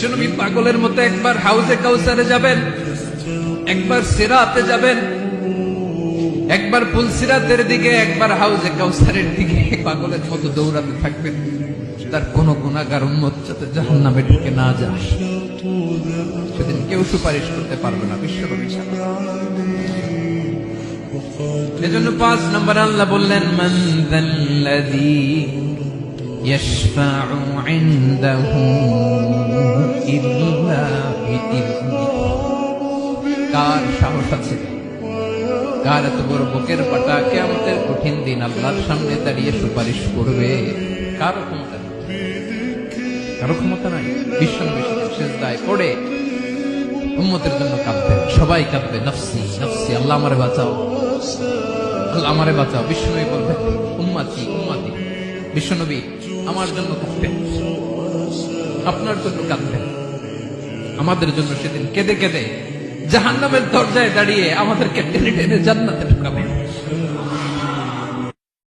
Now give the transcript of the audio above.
বিশ্বনবী পাগলের মতো একবার হাউজে কাউসারে যাবেন, একবার সিরাতে যাবেন, একবার পুলসিরাতের দিকে, একবার হাউজে কাউসারের দিকে পাগলের মতো দৌড়াতে থাকবেন। তার কোন গুনাহগার উম্মত যাতে জাহান্নামে ঢুকে না যায়, সেদিন কেউ সুপারিশ করতে পারবে না বিশ্বনবী ছাড়া। এজন্য 5 নম্বর আল্লাহ বললেন, মান যাল্লাযী ইয়াশফাউ ইনদাহু ইল্লা বিইযনিহি। কার সাহস আছে, কার এত বড় বুকের পাটা কিয়ামতের কঠিন দিন আল্লাহর সামনে দাঁড়িয়ে সুপারিশ করবে? কারো ক্ষমতা নেই, কারো ক্ষমতা নাই। বিশ্বনবী সিজদায় পড়ে উম্মতের জন্য কাঁদবেন, সবাই কাঁদবে, নফসি নফসি, আল্লাহ আমারে বাঁচাও, আল্লাহ আমারে বাঁচাও। বিশ্বনবী বলবেন, উম্মতি উম্মতি। বিশ্বনবী আমার জন্য কাঁদবেন, আপনার জন্য কাঁদবেন, আমাদের জন্য সেদিন কেঁদে কেঁদে জাহান্নামের দরজায় দাঁড়িয়ে আমাদেরকে টেনে টেনে জান্নাতে ঢুকাবেন।